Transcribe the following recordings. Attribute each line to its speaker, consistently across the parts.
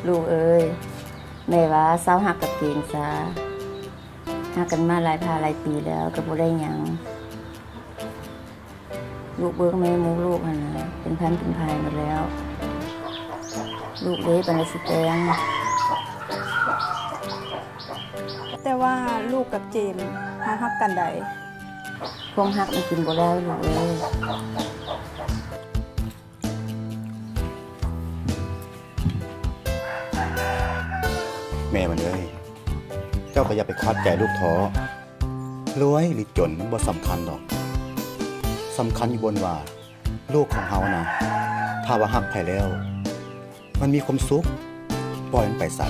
Speaker 1: ลูกเอ้ยแม่ว่าเศร้าหักกับเกงซะหักกันมาหลายปีแล้วก็บ่ได้หยังลูกเบิ่งแม่หมูลูกหั่นน่ะเป็นพันเป็นพายหมดแล้วลูกเด้ปานสิแตง
Speaker 2: แต่ว่าลูกกับเจมส์ฮักกันใด
Speaker 1: พวกหักมันกินบ่ได้ลูกเอ้ย
Speaker 3: แม่มันเลยเจ้าก็อย่าไปคาดใจลูกท้อรวยหรือจนมันบ่สำคัญหรอกสำคัญอยู่บนว่าลูกของเฮานะถ้าว่าฮักไผแล้วมันมีความสุขปล่อยมันไปซะ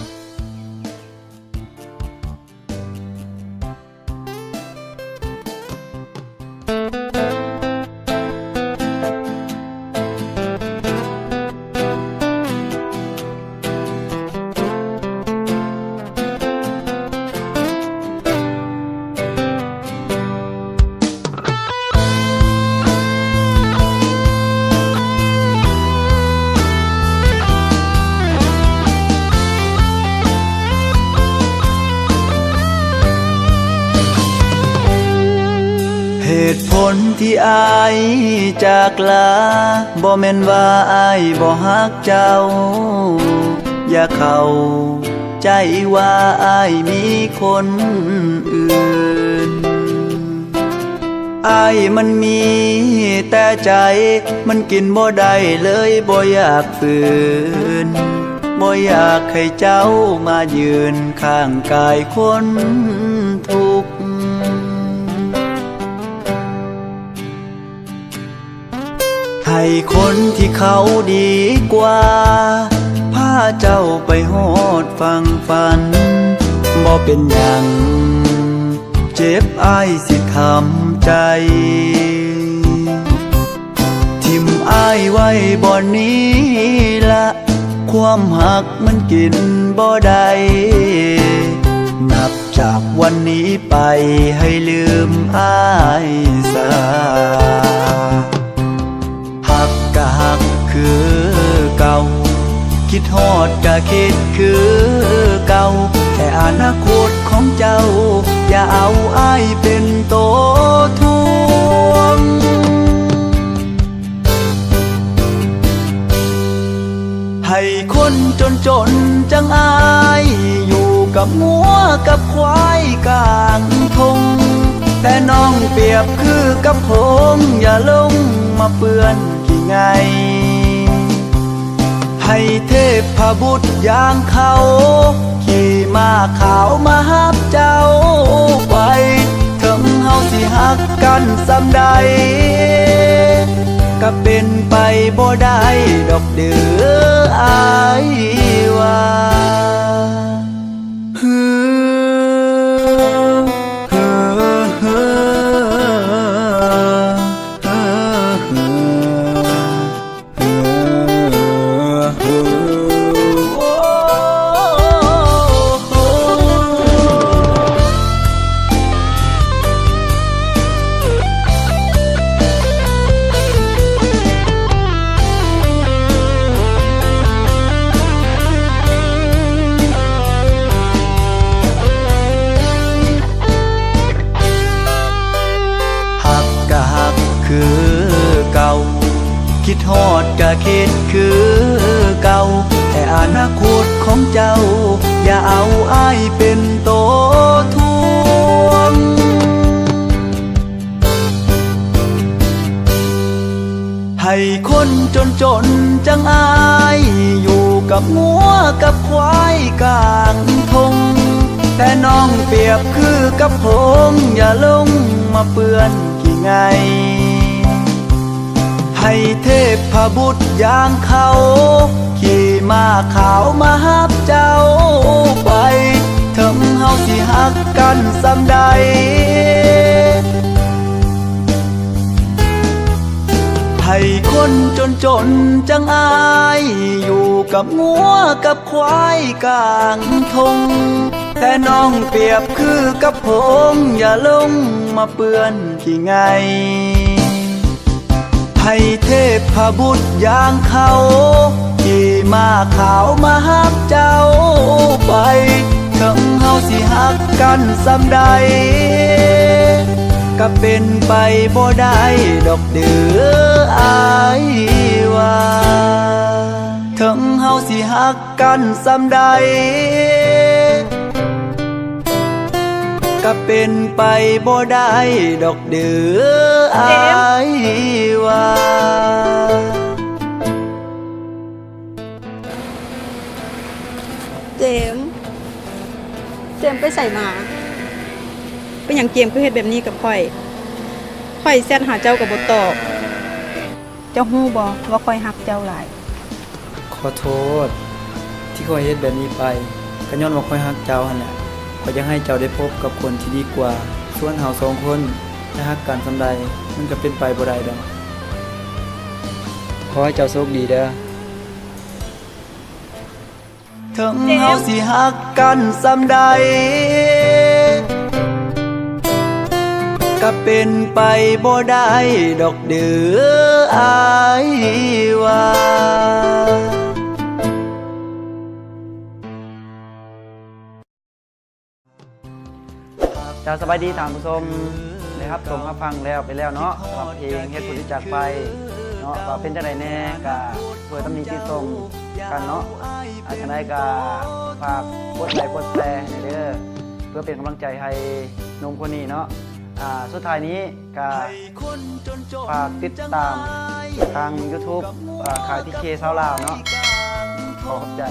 Speaker 4: เหตุผลที่อายจากลาบ่แม่นว่าอายบ่ฮักเจ้าอย่าเข้าใจว่าอายมีคนอื่นอายมันมีแต่ใจมันกินบ่ได้เลยบ่อยากฝืนบ่อยากให้เจ้ามายืนข้างกายคนทุกข์ให้คนที่เขาดีกว่าพาเจ้าไปฮอดฟังฝันบ่เป็นหยังเจ็บอ้ายสิทำใจทิมอ้ายไว้บ่อนนี้ละความหักมันกินบ่ได้นับจากวันนี้ไปให้ลืมอ้ายซะหักก็หักคือเก่าคิดฮอดก็คิดคือเก่าแต่อนาคตของเจ้าอย่าเอาอ้ายเป็นโตทวงให้คนจนจังอายอยู่กับงัวกับควายกลางทงแต่น้องเปรียบคือกับผงอย่าลงมาเปื้อนกี่ไงให้เทพบุตรอย่างเขาขี่ม้าขาวมาฮับเจ้าไปถึงเฮาสิฮักกันสำใดก็เป็นไปบ่ได้ดอกเด้ออายว่าคิดฮอดก็คิดคือเก่าแต่อนาคตของเจ้าอย่าเอาอ้ายเป็นโตทวงให้คนจนจังอายอยู่กับงัวกับควายกลางทงแต่น้องเปรียบคือกับผงอย่าลงมาเปื้อนกี่ไงให้เทพบุตรอย่างเขาขี่ม้าขาวมาฮับเจ้าไปถึงเฮาสิฮักกันสำใดให้คนจนจังอายอยู่กับงัวกับควายกลางทงแต่น้องเปรียบคือกับผงอย่าลงมาเปื้อนกี่ไงให้เทพบุตรอย่างเขา ขี่มาขาวมาฮักเจ้าไปถึงเฮาสิฮักกันสำใดก็เป็นไปบ่ได้ดอกเด้ออายว่าถึงเฮาสิฮักกันสำใดก็เป็นไปบ่ได้ดอกเด้ออายว่า
Speaker 2: เจมส์ไปใส่มาเป็นอย่างเจมส์คือเฮ็ดแบบนี้กับข่อยแซดหาเจ้ากับบ่ตอบเจ้าฮู้บ่ว่าข่อยฮักเจ้าหลาย
Speaker 5: ขอโทษที่ข้อยเฮ็ดแบบนี้ไปก็ย้อนว่าข้อยฮักเจ้าหั่นแหละข้อยอยากให้เจ้าได้พบกับคนที่ดีกว่าส่วนเฮาสองคนจะฮักกันซำใดมันก็เป็นไปบ่ได้ดอกขอให้เจ้าโชคดีเด้อ
Speaker 4: ถึงเฮาสิฮักกันสำใดก็เป็นไปบ่ได้ดอกเด้ออายว่า
Speaker 5: จ้าสบายดีท่านผู้ชมนะครับส่งมาฟังแล้วไปแล้วเนาะสำหรับเพลงเฮ็ดผลที่จากไปเนาะว่าเป็นจังไดแน่ก็ช่วยตำหนิติชมกันเนาะจังไดก็ฝากกดไลค์กดแชร์ให้เด้อเพื่อเป็นกำลังใจให้หนุ่มคนนี้เนาะสุดท้ายนี้ก็ฝากติดตามทาง YouTube ขายที่เคซาวลาวเนาะขอบใจ